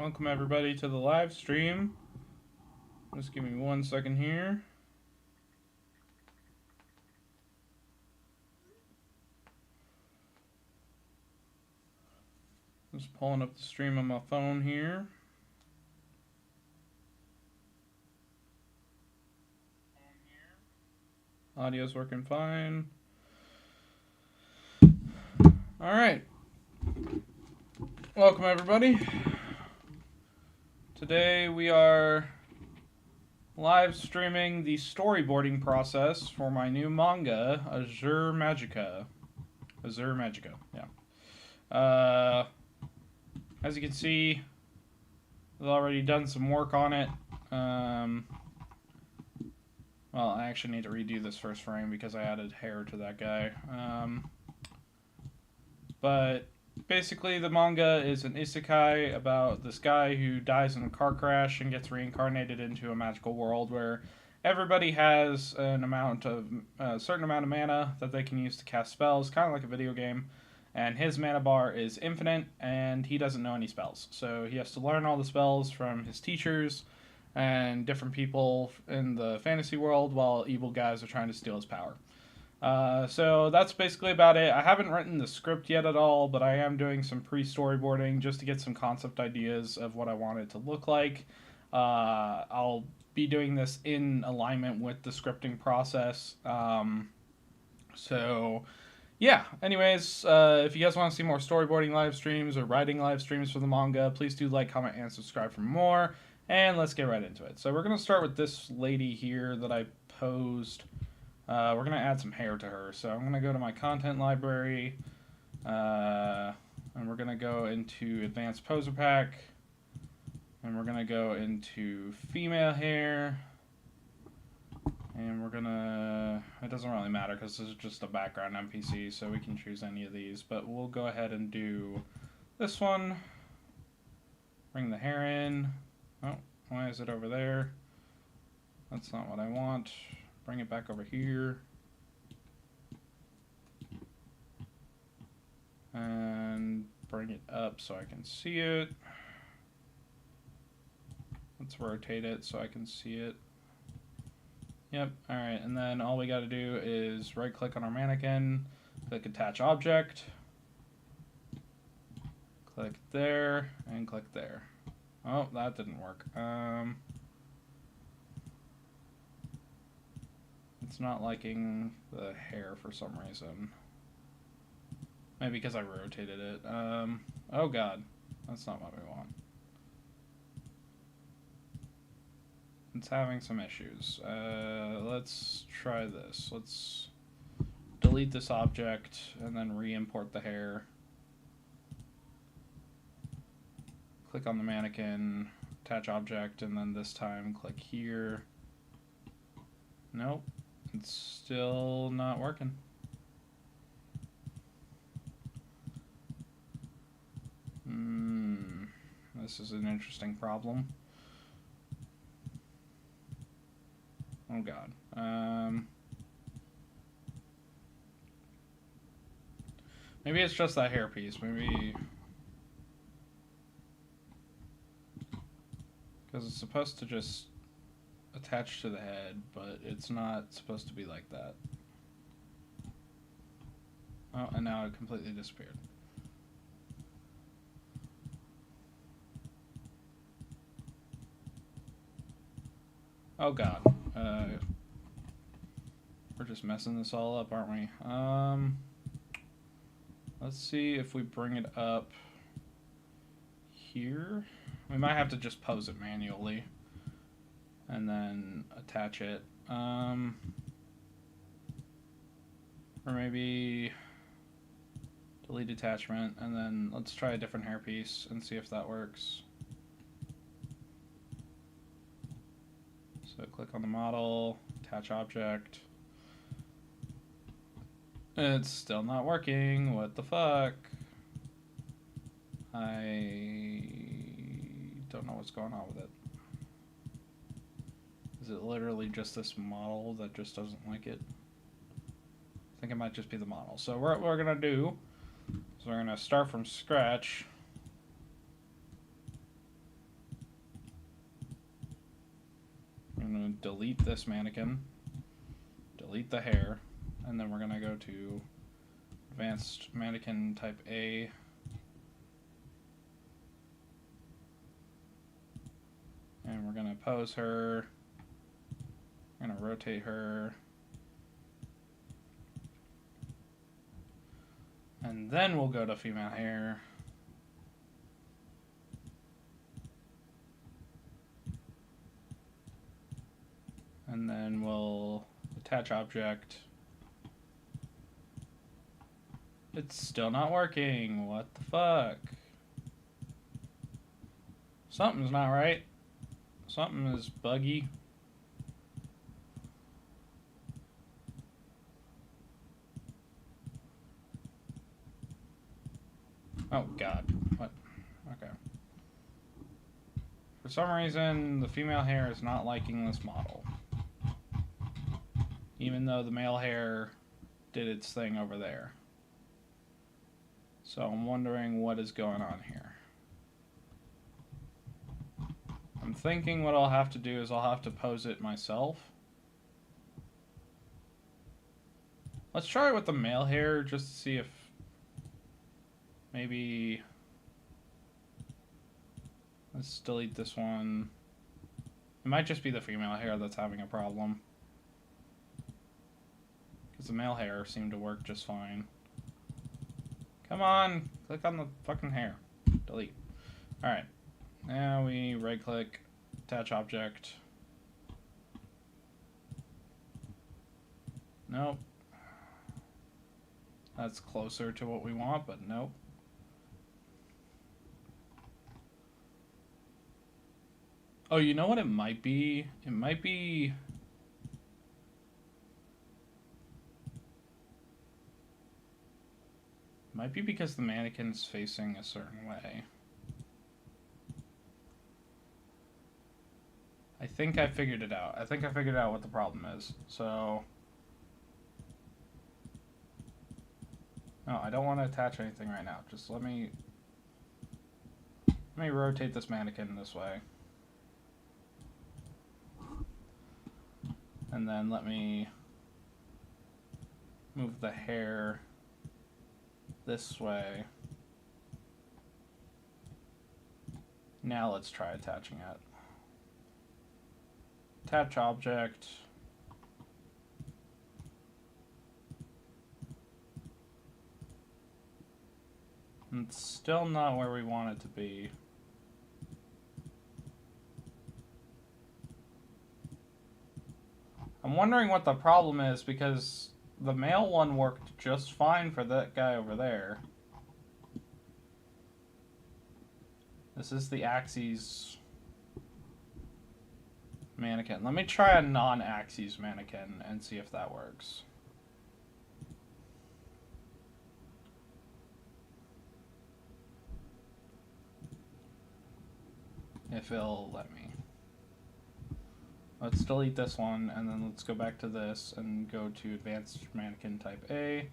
welcome everybody to the live stream. Just give me 1 second here. Just pulling up the stream on my phone here. Audio's working fine. Alright. Welcome everybody. Today we are live streaming the storyboarding process for my new manga, Azure Magica, yeah. As you can see, I've already done some work on it. Well, I actually need to redo this first frame because I added hair to that guy. But basically, the manga is an isekai about this guy who dies in a car crash and gets reincarnated into a magical world where everybody has a certain amount of mana that they can use to cast spells, kind of like a video game. And his mana bar is infinite, and he doesn't know any spells. So he has to learn all the spells from his teachers and different people in the fantasy world while evil guys are trying to steal his power. So that's basically about it. I haven't written the script yet at all, but I am doing some pre-storyboarding just to get some concept ideas of what I want it to look like. I'll be doing this in alignment with the scripting process. Yeah, anyways, if you guys want to see more storyboarding live streams or writing live streams for the manga, please do like, comment, and subscribe for more. And let's get right into it. So we're going to start with this lady here that I posed. We're going to add some hair to her. So I'm going to go to my content library. And we're going to go into Advanced Poser Pack. And we're going to go into Female Hair. And we're gonna, it doesn't really matter because this is just a background NPC, so we can choose any of these, but we'll go ahead and do this one. Bring the hair in. Oh, why is it over there? That's not what I want. Bring it back over here. And bring it up so I can see it. Let's rotate it so I can see it. Yep, alright, and then all we gotta do is right click on our mannequin, click attach object, click there, and click there. Oh, that didn't work. It's not liking the hair for some reason. Maybe because I rotated it. Oh god, that's not what we want. It's having some issues. Let's try this. Let's delete this object and then re-import the hair. Click on the mannequin, attach object, and then this time click here. Nope, it's still not working. This is an interesting problem. Oh god. Maybe it's just that hairpiece. Maybe because it's supposed to just attach to the head, but it's not supposed to be like that. Oh, and now it completely disappeared. Oh god. We're just messing this all up, aren't we? Let's see if we bring it up here. We might have to just pose it manually and then attach it. Or maybe delete attachment, and then let's try a different hairpiece and see if that works. So click on the model, attach object. It's still not working. What the fuck? I don't know what's going on with it. Is it literally just this model that just doesn't like it? I think it might just be the model. So what we're gonna do is we're gonna start from scratch. I'm going to delete this mannequin, delete the hair, and then we're going to go to advanced mannequin type A. And we're going to pose her. We're going to rotate her. And then we'll go to female hair. And then we'll attach object. It's still not working. What the fuck? Something's not right. Something is buggy. Oh god. What? Okay. For some reason, the female hair is not liking this model. Even though the male hair did its thing over there. So I'm wondering what is going on here. I'm thinking what I'll have to do is I'll have to pose it myself. Let's try it with the male hair just to see if maybe... Let's delete this one. It might just be the female hair that's having a problem. Because the male hair seemed to work just fine. Come on! Click on the fucking hair. Delete. Alright. Now we right click, attach object. Nope. That's closer to what we want, but nope. Oh, you know what it might be? It might be... Might be because the mannequin's facing a certain way. I think I figured it out. I think I figured out what the problem is. So... No, I don't want to attach anything right now. Just let me rotate this mannequin this way. And then let me move the hair this way. Now let's try attaching it. Attach object. It's still not where we want it to be. I'm wondering what the problem is because the male one worked just fine for that guy over there. This is the Axes mannequin. Let me try a non-Axes mannequin and see if that works. If it'll let me. Let's delete this one, and then let's go back to this and go to Advanced Mannequin Type A.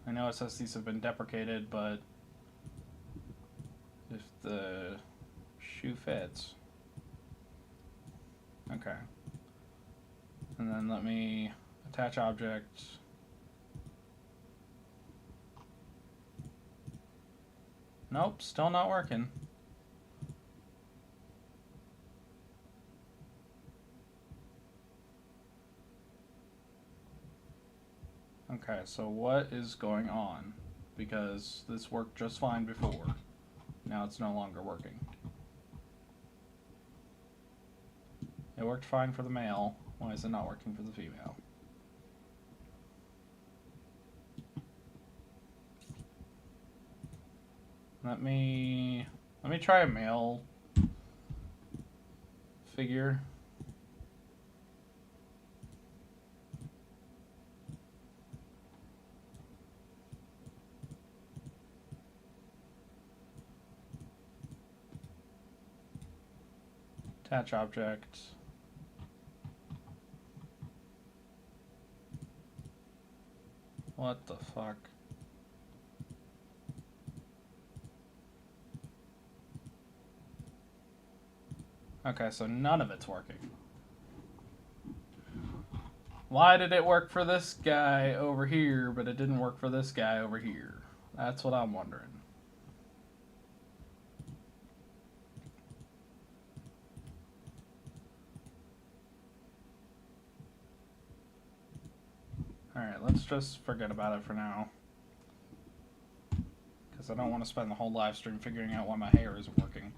I know it says these have been deprecated, but if the shoe fits. Okay. And then let me attach object. Nope, still not working. Okay, so what is going on? Because this worked just fine before. Now it's no longer working. It worked fine for the male. Why is it not working for the female? Let me try a male figure. Attach object. What the fuck? Okay, so none of it's working. Why did it work for this guy over here, but it didn't work for this guy over here? That's what I'm wondering. Alright, let's just forget about it for now. Because I don't want to spend the whole live stream figuring out why my hair isn't working.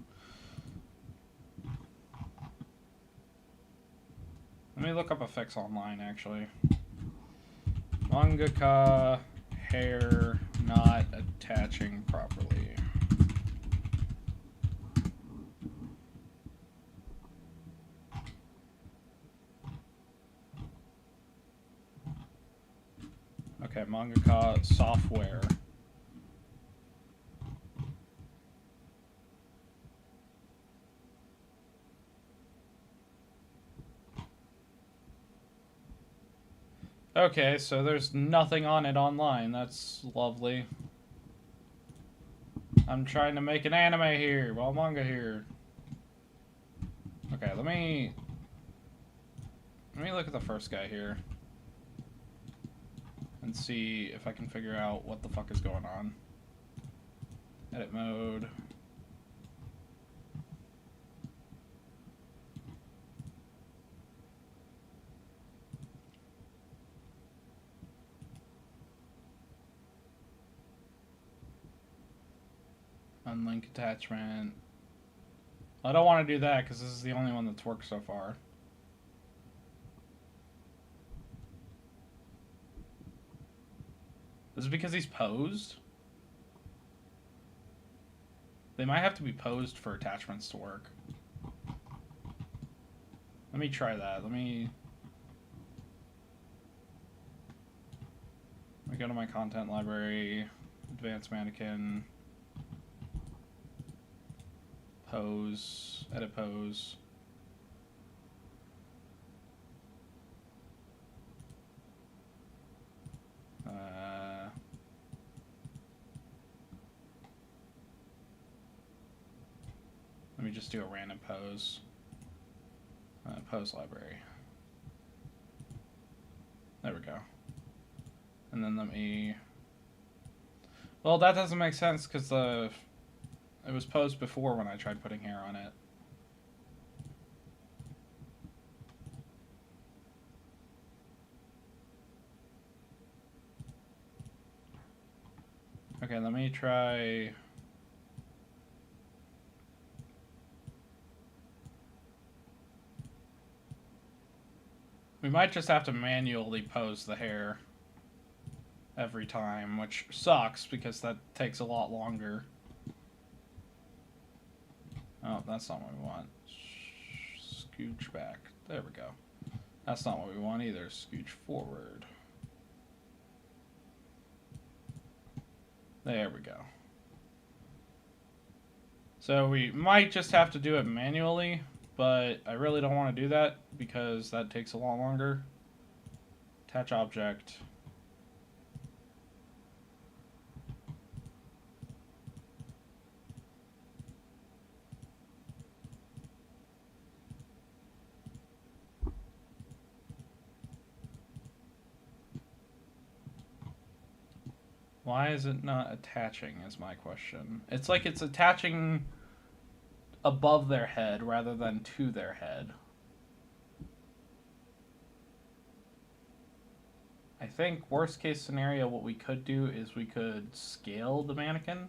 Let me look up a fix online, actually. Mangaka hair not attaching properly. Okay, mangaka software. Okay, so there's nothing on it online. That's lovely. I'm trying to make an anime here, well, manga here. Okay, let me look at the first guy here and see if I can figure out what the fuck is going on. Edit mode. Unlink attachment. I don't want to do that because this is the only one that's worked so far. Is it because he's posed? They might have to be posed for attachments to work. Let me try that. Let me go to my content library, advanced mannequin, pose, edit pose. Let me just do a random pose. Pose library. There we go. And then let me... Well, that doesn't make sense because it was posed before when I tried putting hair on it. Okay, let me try... We might just have to manually pose the hair every time, which sucks because that takes a lot longer. Oh, that's not what we want. Scooch back. There we go. That's not what we want either. Scooch forward. There we go. So we might just have to do it manually, but I really don't want to do that because that takes a lot longer. Attach object. Why is it not attaching is my question. It's like it's attaching above their head rather than to their head. I think worst case scenario what we could do is we could scale the mannequin.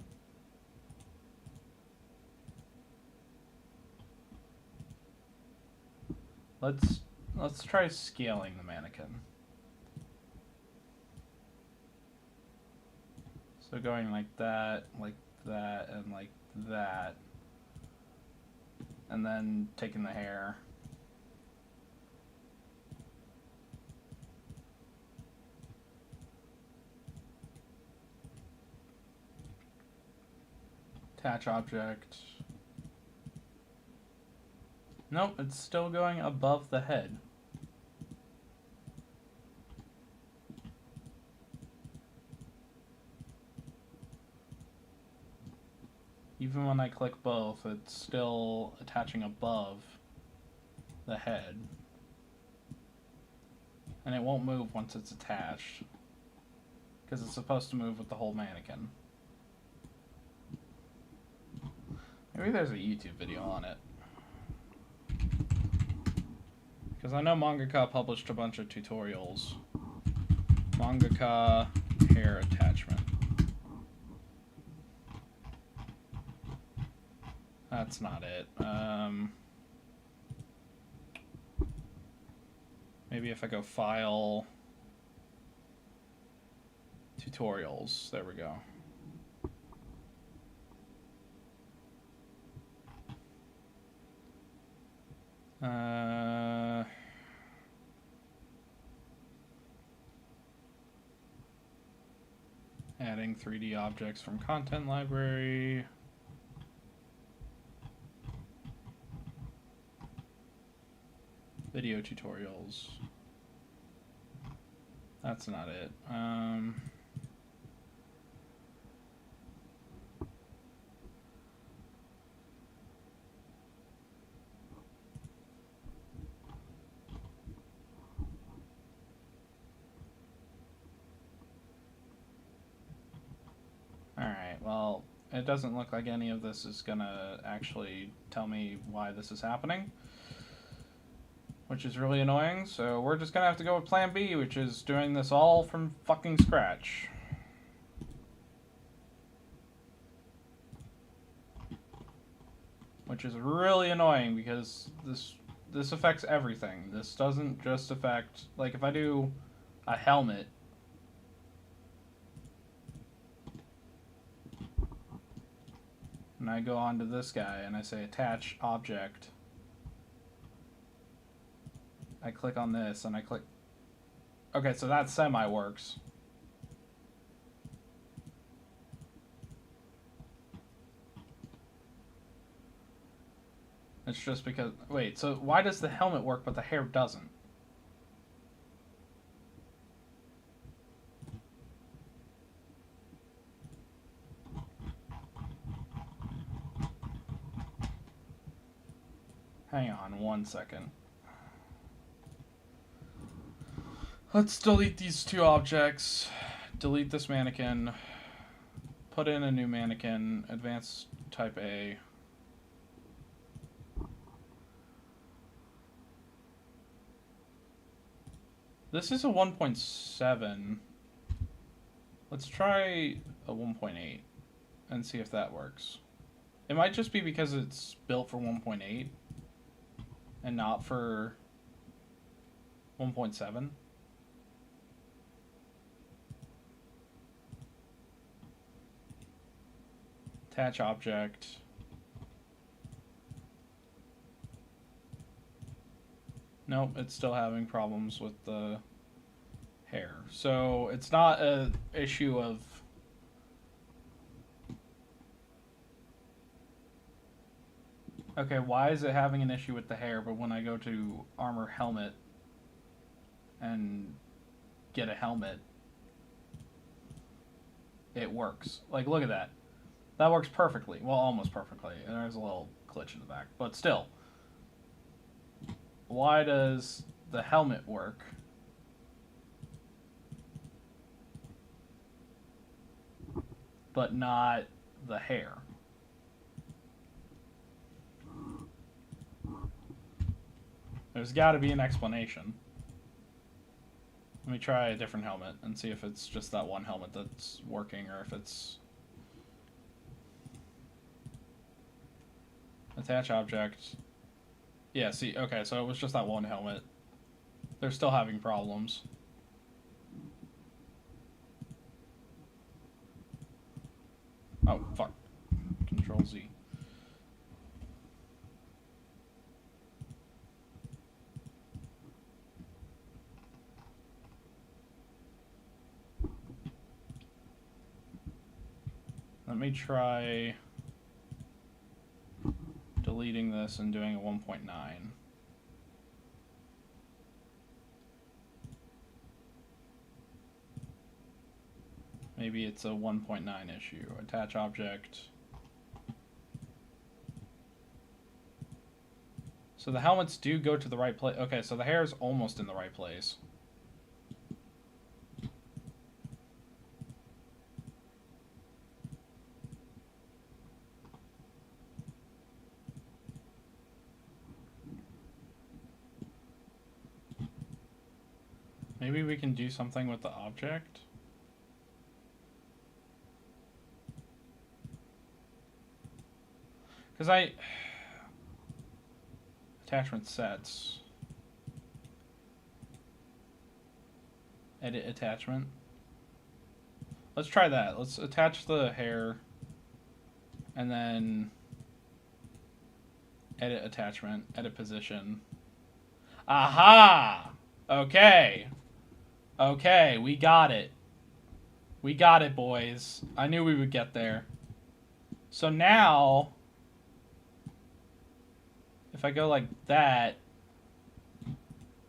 Let's try scaling the mannequin. So going like that, and like that. And then taking the hair. Attach object. Nope, it's still going above the head. Even when I click both, it's still attaching above. the head. And it won't move once it's attached. Because it's supposed to move with the whole mannequin. Maybe there's a YouTube video on it. Because I know mangaka published a bunch of tutorials. Mangaka hair attachment. That's not it. Maybe if I go File, Tutorials. There we go. Adding 3D objects from content library. Video tutorials. That's not it. Alright, well, it doesn't look like any of this is gonna actually tell me why this is happening, which is really annoying, so we're just gonna have to go with plan B, which is doing this all from fucking scratch. Which is really annoying because this affects everything. This doesn't just affect, like if I do a helmet, and I go onto this guy and I say attach object, I click on this and I click, okay, so that semi works. It's just because, wait, so why does the helmet work but the hair doesn't? Hang on 1 second. Let's delete these two objects. Delete this mannequin. Put in a new mannequin. Advanced type A. This is a 1.7. Let's try a 1.8 and see if that works. It might just be because it's built for 1.8 and not for 1.7. Attach object. Nope, it's still having problems with the hair. So it's not an issue of okay, why is it having an issue with the hair, but when I go to armor helmet and get a helmet, it works. Like, look at that. That works perfectly. Well, almost perfectly. And there's a little glitch in the back. But still. Why does the helmet work? But not the hair? There's got to be an explanation. Let me try a different helmet and see if it's just that one helmet that's working or if it's... Attach object. Yeah, see, okay, so it was just that one helmet. They're still having problems. Oh, fuck. Control Z. Let me try deleting this and doing a 1.9. Maybe it's a 1.9 issue. Attach object. So the helmets do go to the right place. Okay, so the hair is almost in the right place. Maybe we can do something with the object. Because attachment sets. Edit attachment. Let's try that. Let's attach the hair. And then edit attachment. Edit position. Aha! Okay. Okay, we got it. We got it, boys. I knew we would get there. So now, if I go like that,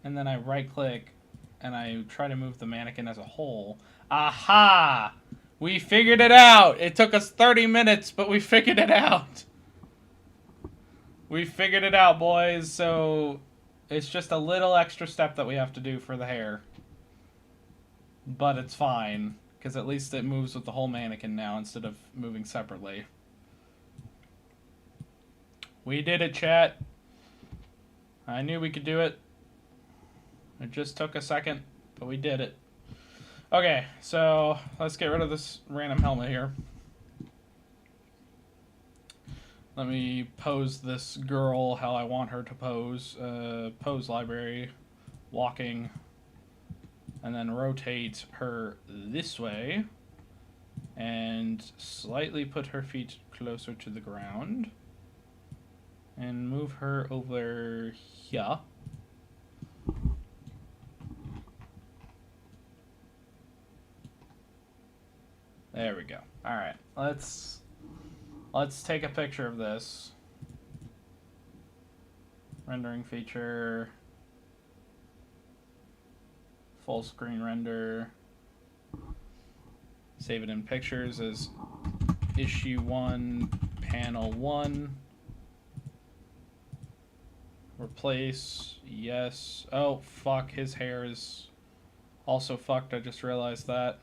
and then I right-click, and I try to move the mannequin as a whole, aha! We figured it out! It took us 30 minutes, but we figured it out! We figured it out, boys, so it's just a little extra step that we have to do for the hair. But it's fine, because at least it moves with the whole mannequin now instead of moving separately. We did it, chat. I knew we could do it. It just took a second, but we did it. Okay, so let's get rid of this random helmet here. Let me pose this girl how I want her to pose. Pose library, walking, and then rotate her this way, and slightly put her feet closer to the ground, and move her over here. There we go. All right, let's take a picture of this. Rendering feature. Full screen render. Save it in pictures as issue 1, panel 1. Replace, yes. Oh, fuck, his hair is also fucked, I just realized that.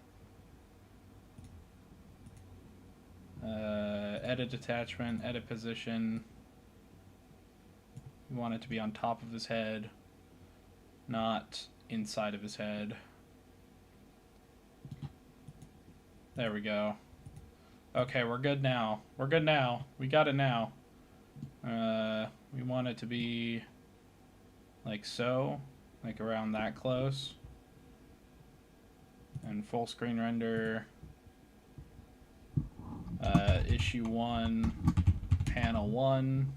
Edit attachment, edit position. We want it to be on top of his head, not inside of his head. There we go. Okay, we're good now. We're good now. We got it now. We want it to be like so, like around that close. And full screen render. Issue 1, panel 1.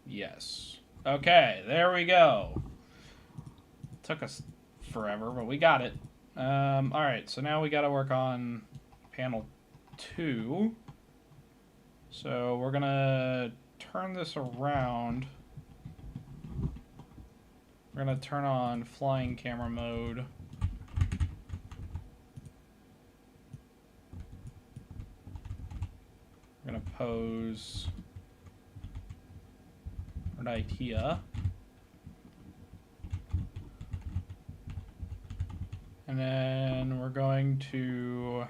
Yes. Okay, there we go. Took us forever, but we got it. Alright, so now we gotta work on panel 2. So we're gonna turn this around. We're gonna turn on flying camera mode. We're gonna pose right here. And then we're going to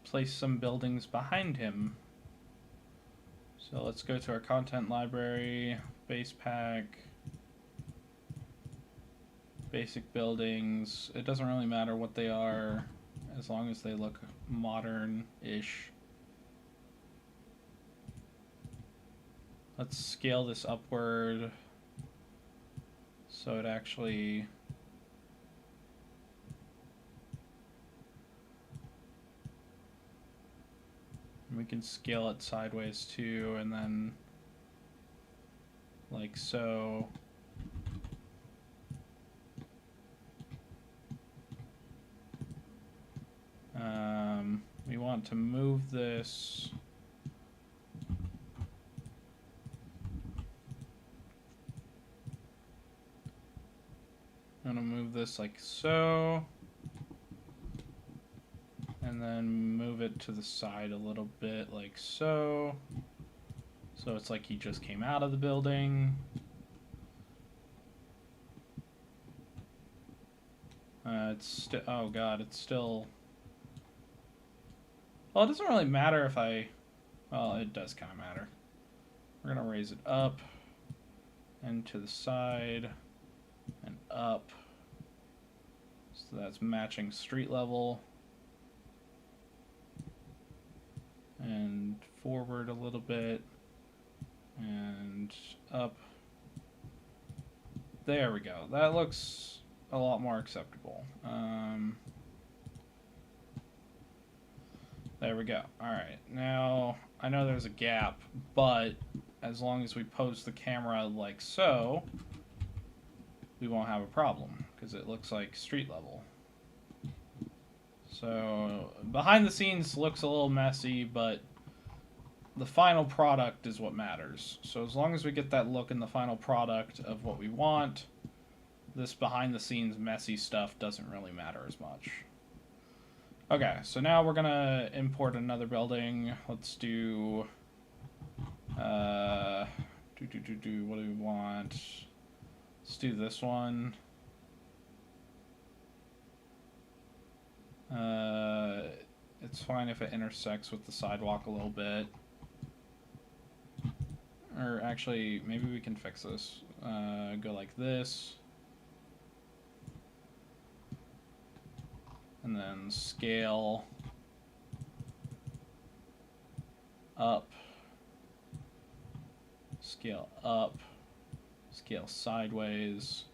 place some buildings behind him. So let's go to our content library, base pack, basic buildings. It doesn't really matter what they are as long as they look modern-ish. Let's scale this upward so it actually we can scale it sideways too, and then like so. We want to move this I'm gonna move this like so, and then move it to the side a little bit like so So it's like he just came out of the building. It's oh god, it's still... Well, it doesn't really matter if I... Well, it does kind of matter. We're going to raise it up and to the side and up. So that's matching street level. And forward a little bit. And up. There we go. That looks a lot more acceptable. There we go. Alright, now I know there's a gap, but as long as we pose the camera like so, we won't have a problem, because it looks like street level. So, behind the scenes looks a little messy, but the final product is what matters. So as long as we get that look in the final product of what we want, this behind the scenes messy stuff doesn't really matter as much. Okay, so now we're gonna import another building. Let's do, what do we want? Let's do this one. It's fine if it intersects with the sidewalk a little bit. Or actually, maybe we can fix this. Go like this. And then scale up, scale up, scale sideways,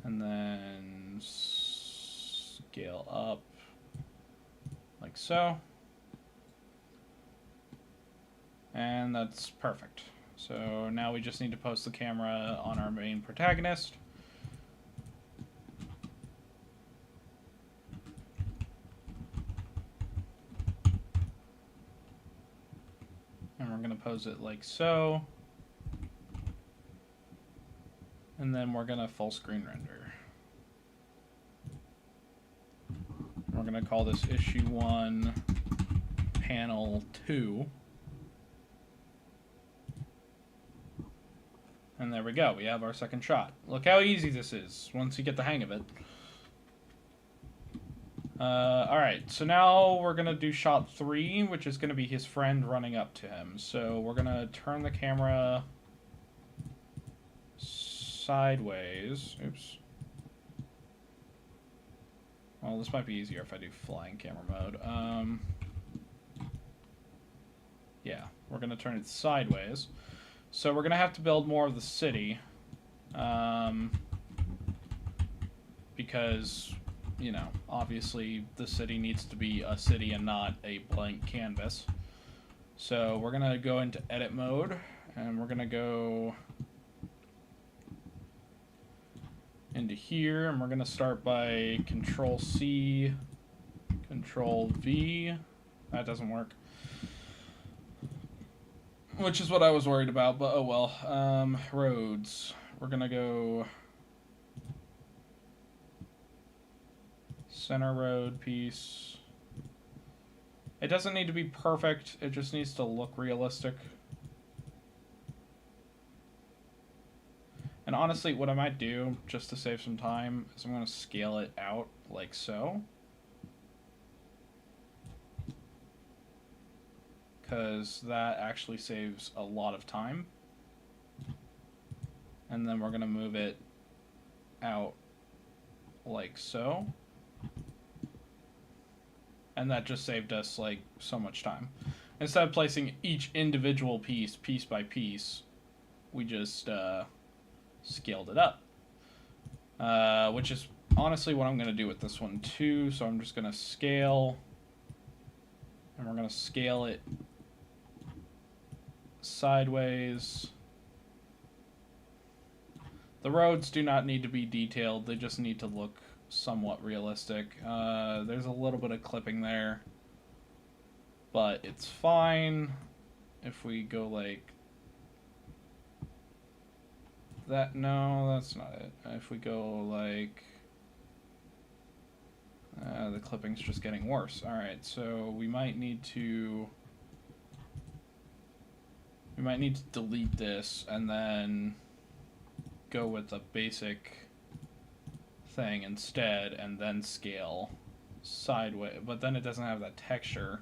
and then scale up like so. And that's perfect. So now we just need to post the camera on our main protagonist. And we're going to pose it like so. And then we're going to full screen render. We're going to call this issue 1, panel 2. And there we go. We have our second shot. Look how easy this is once you get the hang of it. Alright, so now we're going to do shot 3, which is going to be his friend running up to him. So we're going to turn the camera sideways. Oops. Well, this might be easier if I do flying camera mode. Yeah, we're going to turn it sideways. So we're going to have to build more of the city, because, you know, obviously the city needs to be a city and not a blank canvas. So we're going to go into edit mode, and we're going to go into here, and we're going to start by Control-C, Control-V. That doesn't work. Which is what I was worried about, but oh well. Roads. We're gonna go center road piece. It doesn't need to be perfect, it just needs to look realistic. And honestly, what I might do, just to save some time, is I'm gonna scale it out like so. Because that actually saves a lot of time. And then we're going to move it out like so. And that just saved us like so much time. Instead of placing each individual piece by piece, we just scaled it up. Which is honestly what I'm going to do with this one too. So I'm just going to scale. And we're going to scale it sideways. The roads do not need to be detailed, they just need to look somewhat realistic. There's a little bit of clipping there, but it's fine if we go like that. No, that's not it. If we go like The clipping's just getting worse. Alright, so we might need to delete this and then go with a basic thing instead and then scale sideways, but then it doesn't have that texture.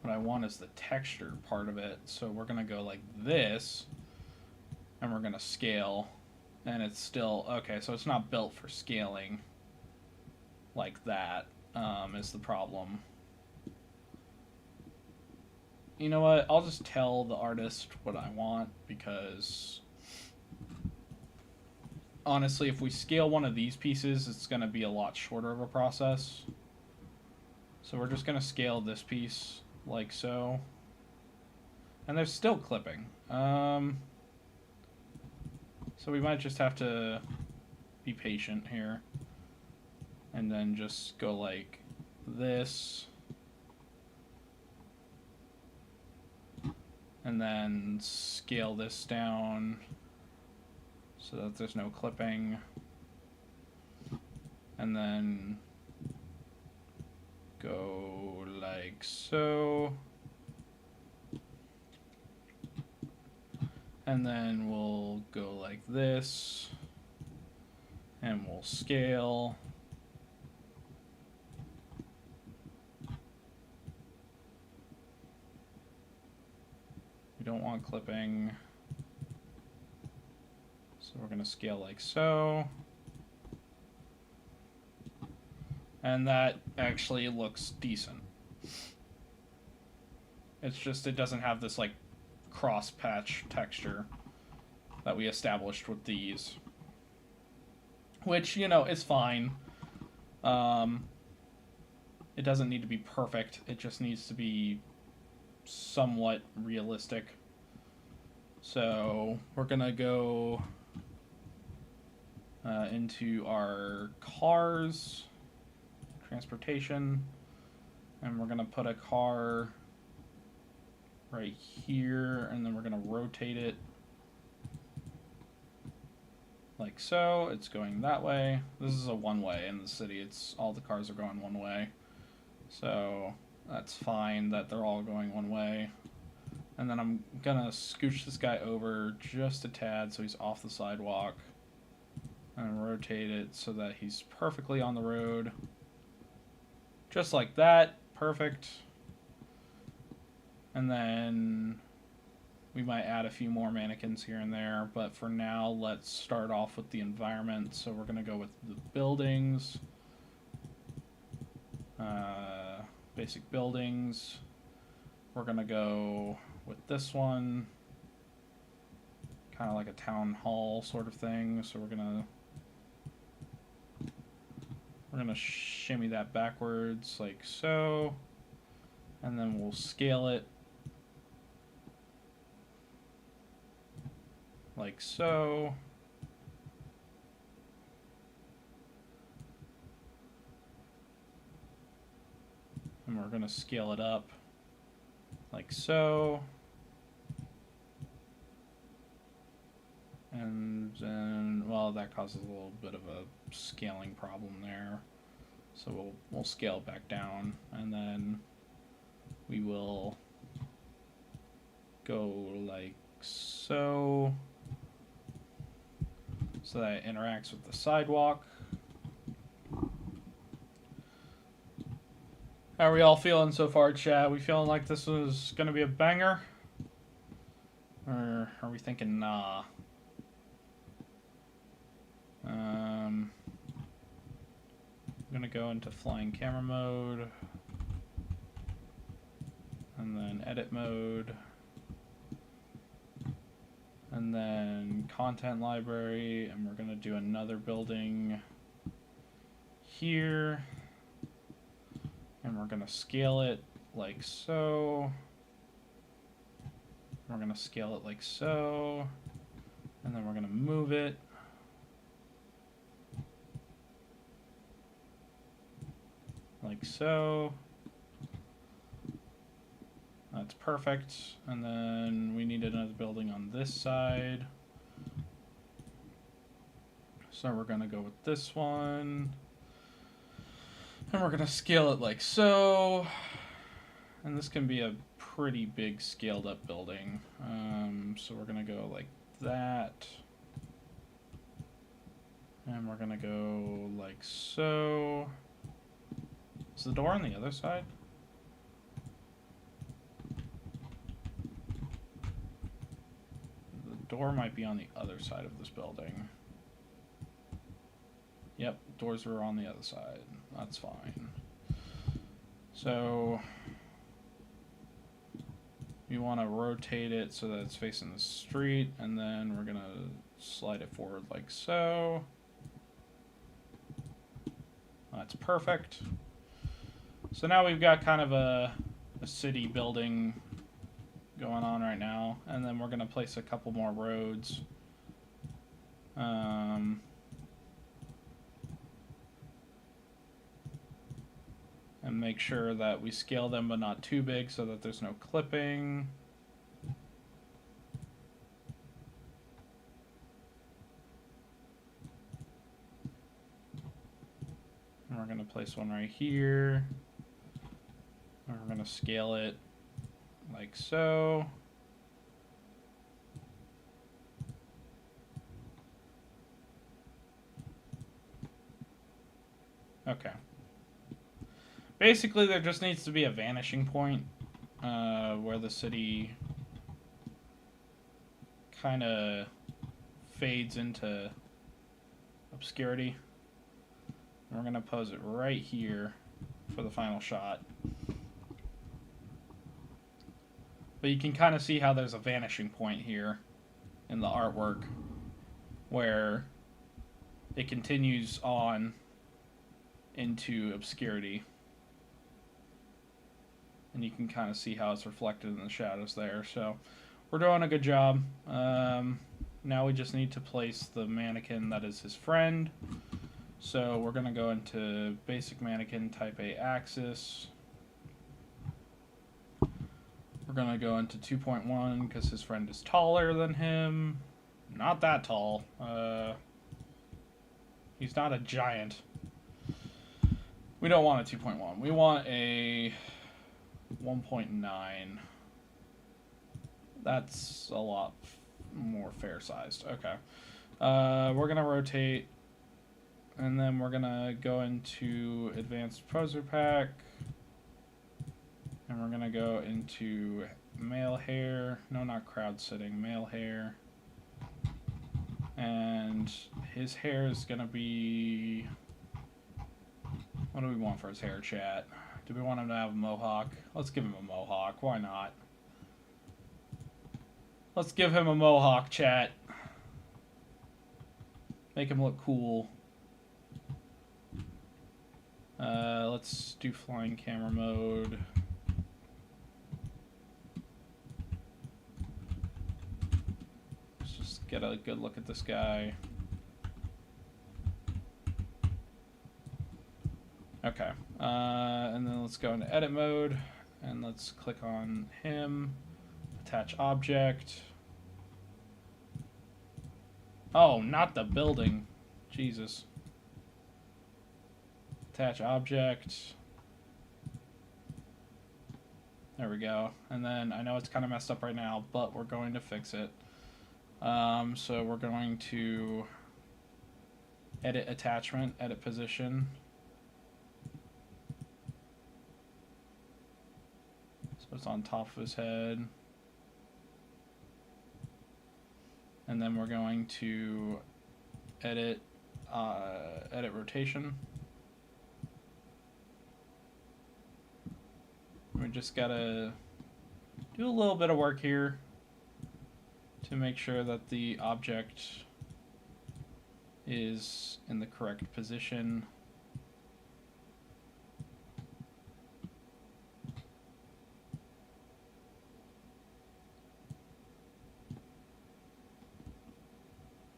What I want is the texture part of it, so we're gonna go like this and we're gonna scale, and it's still okay, so it's not built for scaling like that, is the problem. You know what, I'll just tell the artist what I want, because honestly, if we scale one of these pieces, it's going to be a lot shorter of a process. So we're just going to scale this piece like so. And there's still clipping. So we might just have to be patient here. And then just go like this. And then scale this down so that there's no clipping. And then go like so. And then we'll go like this. And we'll scale. We don't want clipping. So we're going to scale like so. And that actually looks decent. It's just it doesn't have this like cross patch texture that we established with these. Which, you know, is fine. It doesn't need to be perfect. It just needs to be somewhat realistic. So we're going to go into our cars, transportation, and we're going to put a car right here, and then we're going to rotate it like so. It's going that way. This is a one-way in the city. It's all the cars are going one way. So that's fine that they're all going one way. And then I'm going to scooch this guy over just a tad so he's off the sidewalk. And rotate it so that he's perfectly on the road. Just like that. Perfect. And then we might add a few more mannequins here and there. But for now, let's start off with the environment. So we're going to go with the buildings. Basic buildings. We're going to go with this one. Kind of like a town hall sort of thing. So we're going to shimmy that backwards like so. And then we'll scale it like so. And we're going to scale it up like so. And then, well, that causes a little bit of a scaling problem there. So we'll scale it back down, and then we will go like so, so that it interacts with the sidewalk. How are we all feeling so far, Chad? We feeling like this is going to be a banger? Or are we thinking, nah? I'm going to go into flying camera mode. And then edit mode. And then content library. And we're going to do another building here. And we're going to scale it like so. We're going to scale it like so. And then we're going to move it. Like so. That's perfect. And then we need another building on this side. So we're going to go with this one. And we're going to scale it like so. And this can be a pretty big scaled up building. So we're going to go like that. And we're going to go like so. Is the door on the other side? The door might be on the other side of this building. Yep, doors are on the other side. That's fine. So we want to rotate it so that it's facing the street, and then we're going to slide it forward like so. That's perfect. So now we've got kind of a city building going on right now, and then we're going to place a couple more roads. And make sure that we scale them but not too big so that there's no clipping. And we're going to place one right here. And we're going to scale it like so. Okay. Basically, there just needs to be a vanishing point where the city kind of fades into obscurity. And we're going to pose it right here for the final shot. But you can kind of see how there's a vanishing point here in the artwork where it continues on into obscurity. And you can kind of see how it's reflected in the shadows there. So we're doing a good job. Now we just need to place the mannequin that is his friend. So we're going to go into basic mannequin type A axis. We're going to go into 2.1 because his friend is taller than him. Not that tall. He's not a giant. We don't want a 2.1. We want a 1.9. That's a lot more fair sized. Okay. We're going to rotate, and then we're going to go into advanced poser pack, and we're going to go into male hair. No, not crowd sitting. Male hair. And his hair is going to be... What do we want for his hair, chat? Do we want him to have a mohawk? Let's give him a mohawk. Why not? Let's give him a mohawk, chat. Make him look cool. Let's do flying camera mode. Let's just get a good look at this guy. Okay, and then let's go into edit mode, and let's click on him, attach object. Oh, not the building. Jesus. Attach object. There we go. And then I know it's kind of messed up right now, but we're going to fix it. So we're going to edit attachment, edit position. So it's on top of his head. And then we're going to edit rotation. We just gotta do a little bit of work here to make sure that the object is in the correct position.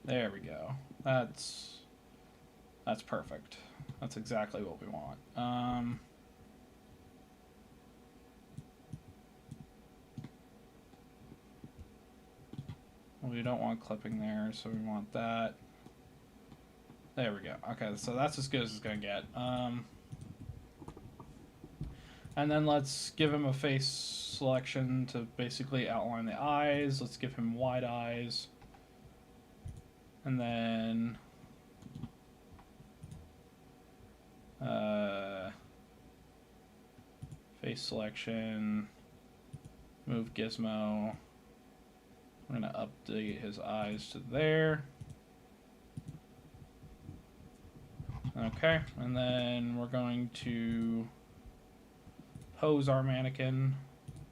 There we go. That's perfect. That's exactly what we want. We don't want clipping there, so we want that. There we go. Okay, so that's as good as it's gonna get. And then let's give him a face selection to basically outline the eyes. Let's give him wide eyes. And then face selection, move gizmo. We're gonna update his eyes to there. Okay, and then we're going to pose our mannequin,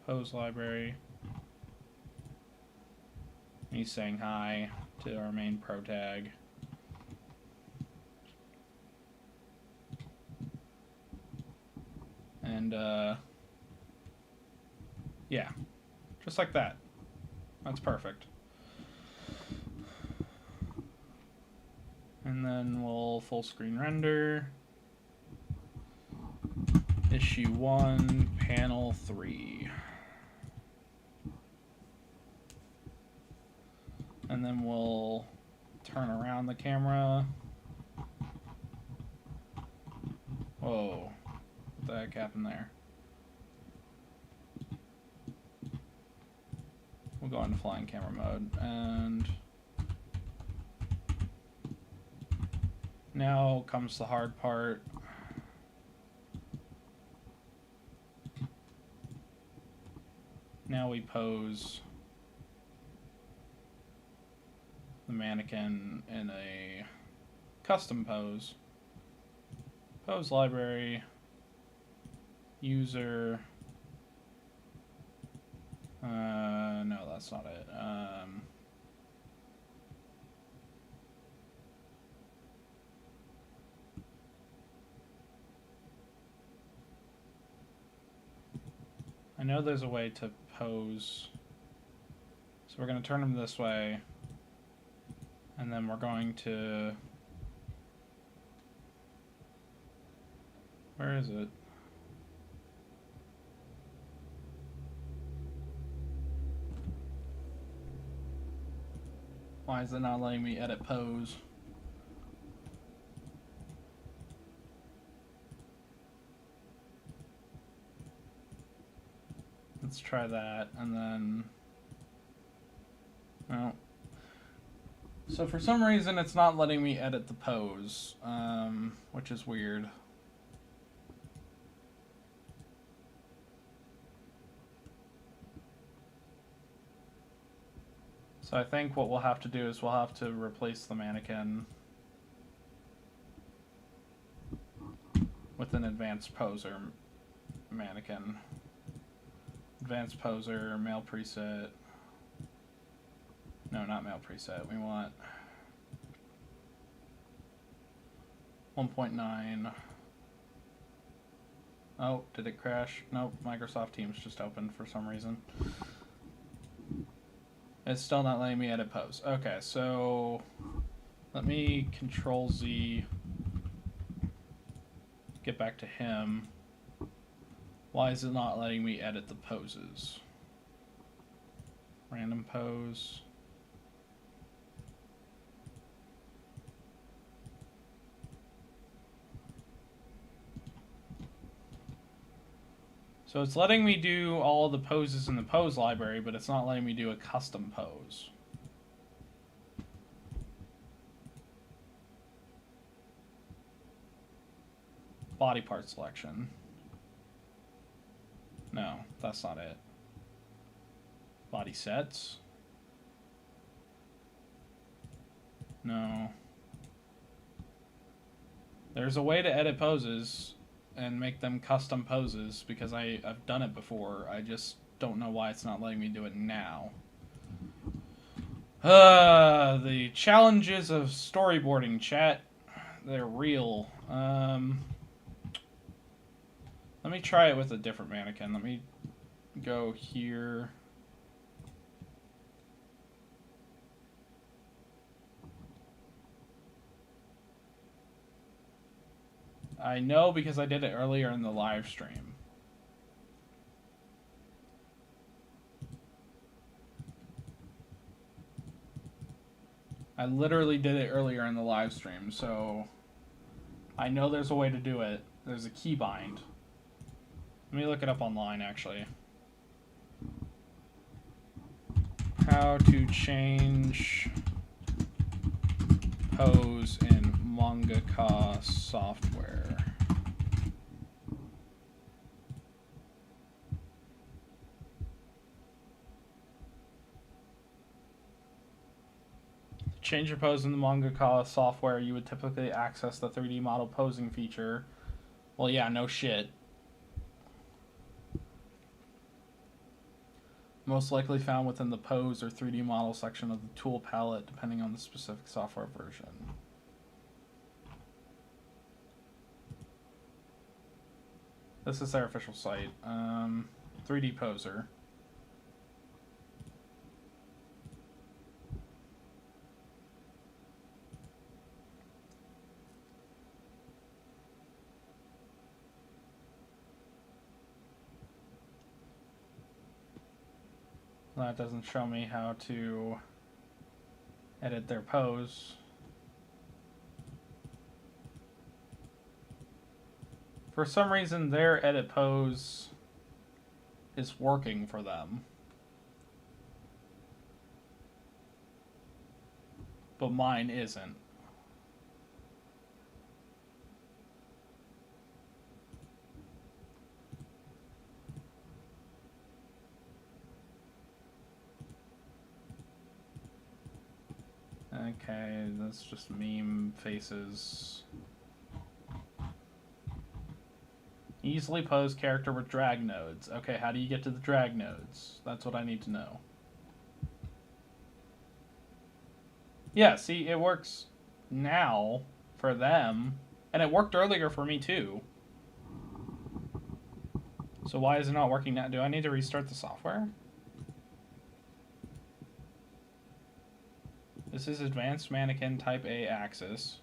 pose library. He's saying hi to our main pro tag. And yeah, just like that. That's perfect. And then we'll full screen render. Issue 1, panel 3. And then we'll turn around the camera. Whoa, what the heck happened there? We'll go into flying camera mode, and now comes the hard part. Now we pose the mannequin in a custom pose. Pose library, user. No, that's not it. I know there's a way to pose. So we're going to turn him this way. And then we're going to... Where is it? Why is it not letting me edit pose? Let's try that, and then... No. So for some reason it's not letting me edit the pose, which is weird. So I think what we'll have to do is we'll have to replace the mannequin with an advanced poser mannequin. Advanced poser, male preset. No, not male preset. We want 1.9. Oh, did it crash? Nope, Microsoft Teams just opened for some reason. It's still not letting me edit pose. Okay, so let me Control Z, get back to him. Why is it not letting me edit the poses? Random pose. So it's letting me do all the poses in the pose library, but it's not letting me do a custom pose. Body part selection. No, that's not it. Body sets. No. There's a way to edit poses and make them custom poses because I've done it before. I just don't know why it's not letting me do it now. The challenges of storyboarding, chat. They're real. Let me try it with a different mannequin. Let me go here. I know because I did it earlier in the live stream. I literally did it earlier in the live stream, so I know there's a way to do it. There's a keybind. Let me look it up online, actually. How to change pose in mangaka software. To change your pose in the mangaka software, you would typically access the 3D model posing feature. Well, yeah, no shit. Most likely found within the pose or 3D model section of the tool palette, depending on the specific software version. This is their official site. 3D Poser. That doesn't show me how to edit their pose. For some reason, their edit pose is working for them. But mine isn't. Okay, that's just meme faces. Easily pose character with drag nodes. Okay, how do you get to the drag nodes? That's what I need to know. Yeah, see, it works now for them, and it worked earlier for me too. So why is it not working now? Do I need to restart the software? This is Advanced Mannequin Type A Axis.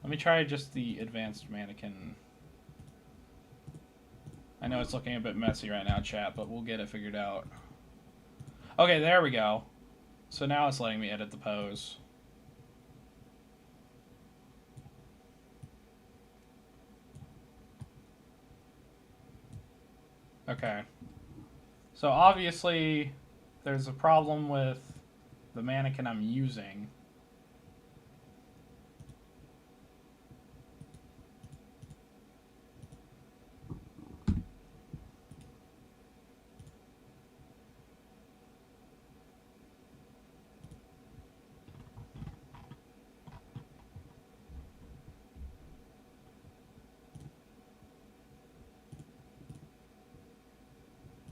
Let me try just the Advanced Mannequin. I know it's looking a bit messy right now, chat, but we'll get it figured out. Okay, there we go. So now it's letting me edit the pose. Okay. So obviously, there's a problem with the mannequin I'm using.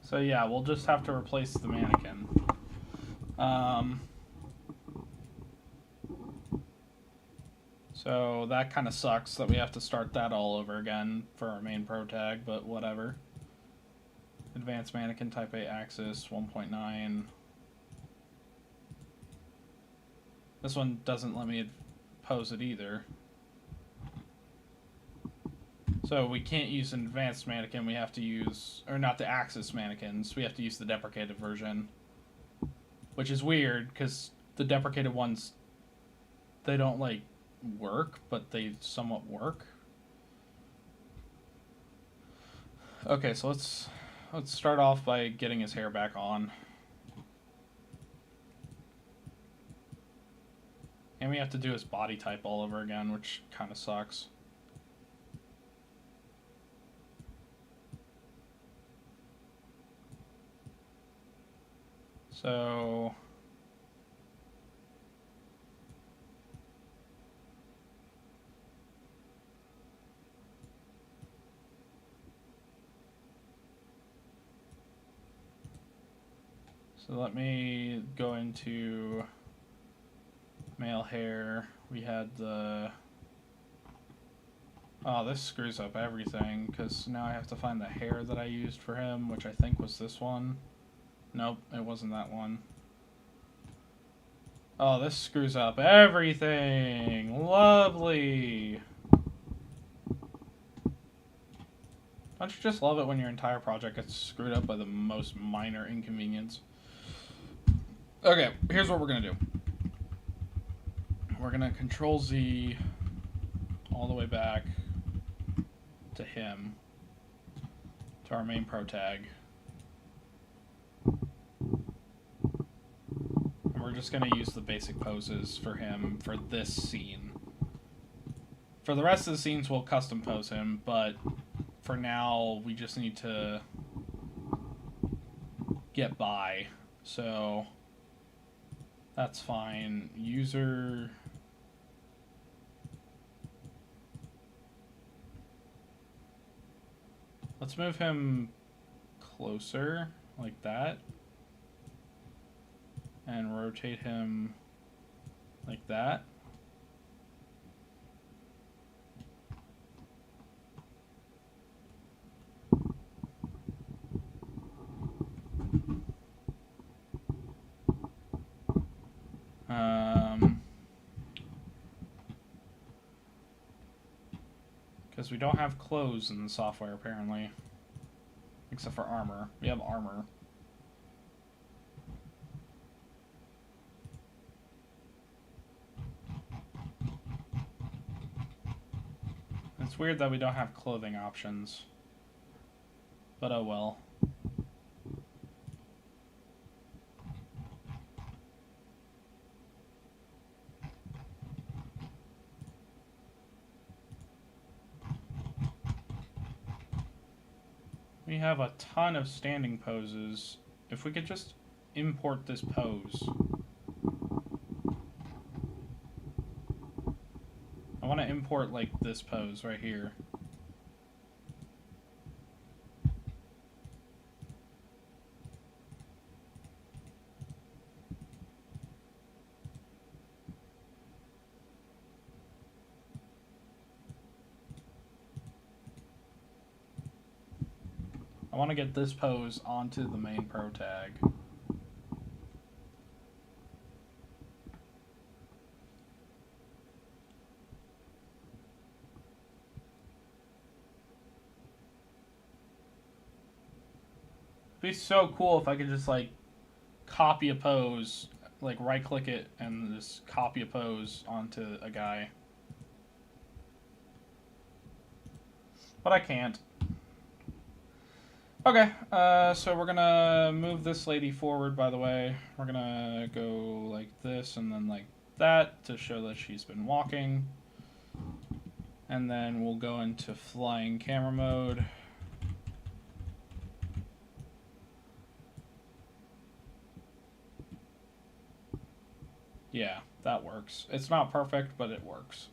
So yeah, we'll just have to replace the mannequin. So that kind of sucks that we have to start that all over again for our main pro tag, but whatever. Advanced Mannequin Type A Axis 1.9. This one doesn't let me pose it either. So we can't use an advanced mannequin, we have to use, or not the Axis mannequins, we have to use the deprecated version. Which is weird, because the deprecated ones, they don't, like, work, but they somewhat work. Okay, so let's start off by getting his hair back on. And we have to do his body type all over again, which kind of sucks. So let me go into male hair. We had the... Oh, this screws up everything, because now I have to find the hair that I used for him, which I think was this one. Nope, it wasn't that one. Oh, this screws up everything! Lovely! Don't you just love it when your entire project gets screwed up by the most minor inconvenience? Okay, here's what we're gonna do. we're gonna Control Z all the way back to him, to our main pro tag. And we're just gonna use the basic poses for him for this scene. For the rest of the scenes, we'll custom pose him, but for now, we just need to get by. So that's fine. User. Let's move him closer, like that. And rotate him like that. Because we don't have clothes in the software, apparently. Except for armor. We have armor. It's weird that we don't have clothing options. But oh well. We have a ton of standing poses. If we could just import this pose. I want to import like this pose right here. I want to get this pose onto the main pro tag. It'd be so cool if I could just like copy a pose, like right click it and just copy a pose onto a guy. But I can't. Okay, so we're gonna move this lady forward, by the way. We're gonna go like this and then like that to show that she's been walking. And then we'll go into flying camera mode. Yeah, that works. It's not perfect, but it works.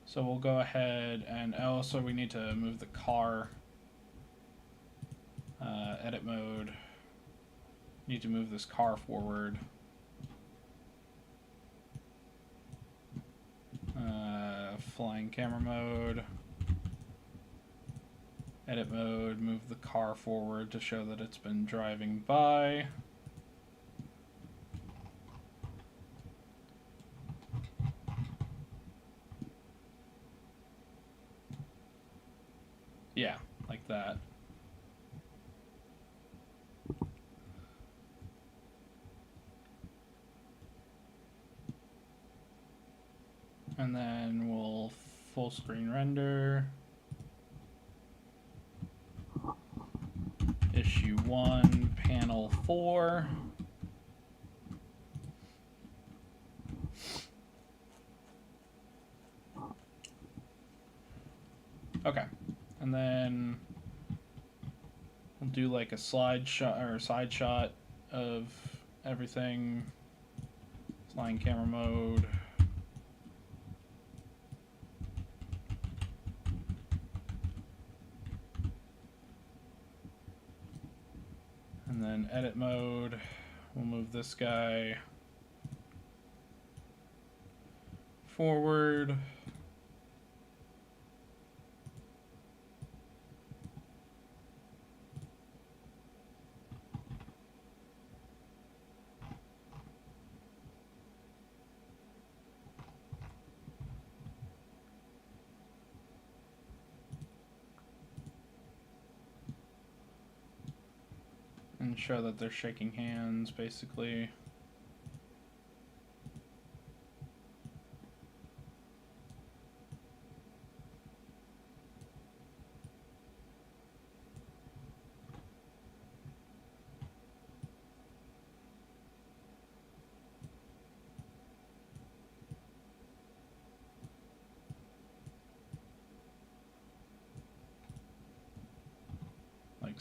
So we'll go ahead and also we need to move the car. Edit mode. Need to move this car forward. Flying camera mode. Edit mode. Move the car forward to show that it's been driving by. Yeah, like that. And then we'll full screen render. Issue 1, panel 4. Okay. And then we'll do like a slide shot or a side shot of everything. Flying camera mode. And then edit mode, we'll move this guy forward. And show that they're shaking hands, basically.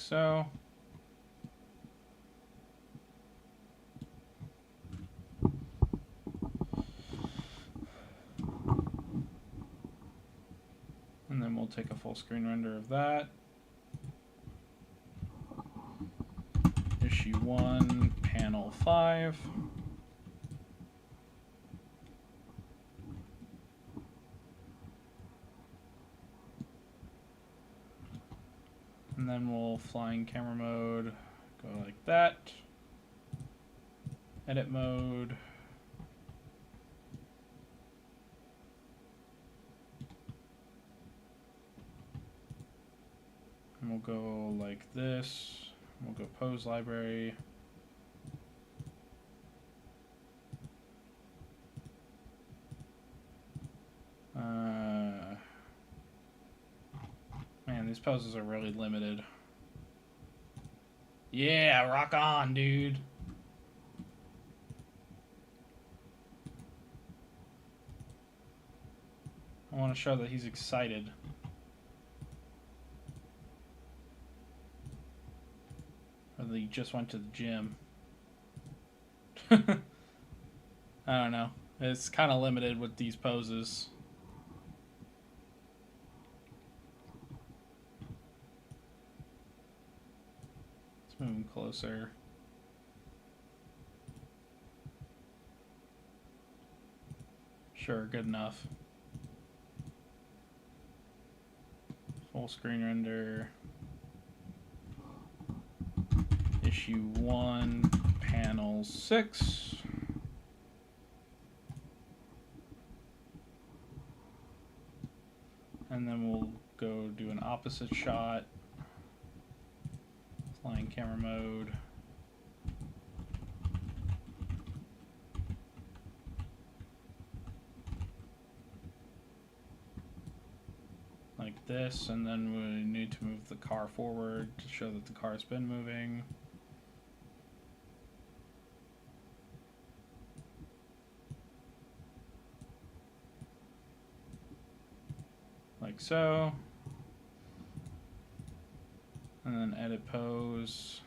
like so. And then we'll take a full screen render of that. Issue 1, panel 5. And then we'll flying camera mode, go like that. Edit mode. And we'll go like this. We'll go pose library. Man, these poses are really limited. Yeah, rock on, dude. I want to show that he's excited. Or that he just went to the gym. I don't know. It's kind of limited with these poses. Let's move him closer. Sure, good enough. Full screen render. Issue 1, panel 6. And then we'll go do an opposite shot. Flying camera mode. Like this, and then we need to move the car forward to show that the car's been moving. Like so. And then edit pose.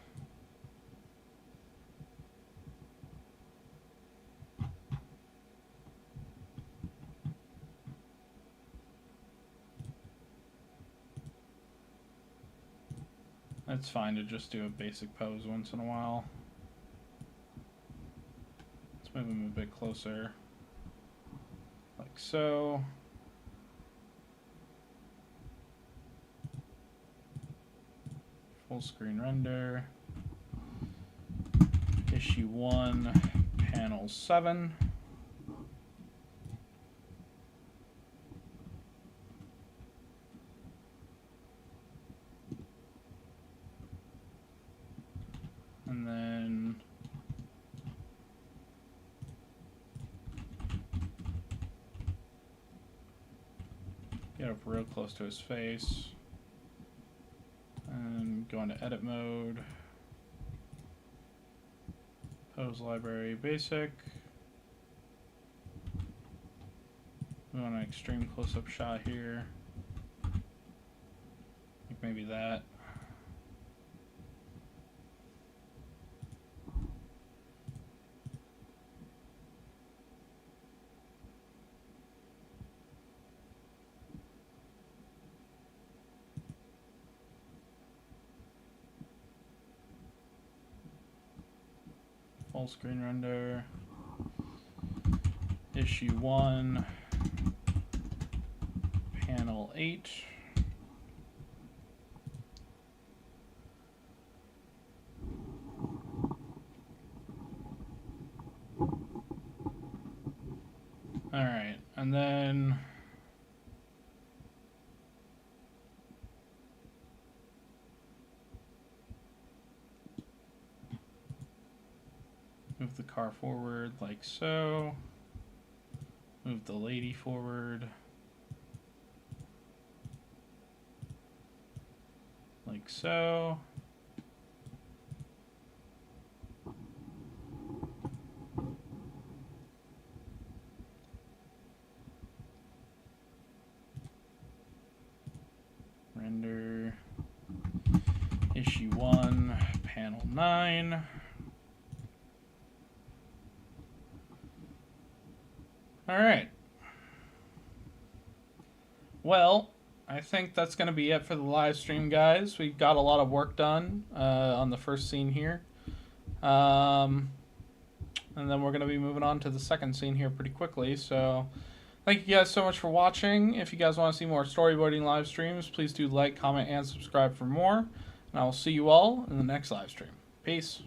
It's fine to just do a basic pose once in a while. Let's move him a bit closer. Like so. Full screen render. Issue 1, panel 7. And then get up real close to his face. And go into edit mode. Pose library basic. We want an extreme close-up shot here. Like maybe that. Full screen render. Issue 1, panel 8. Alright, and then move the car forward like so. Move the lady forward. Like so. Issue 1, Panel 9. Alright. Well, I think that's going to be it for the live stream, guys. We got a lot of work done on the first scene here. And then we're going to be moving on to the second scene here pretty quickly. So thank you guys so much for watching. If you guys want to see more storyboarding live streams, please do like, comment, and subscribe for more. And I will see you all in the next live stream. Peace.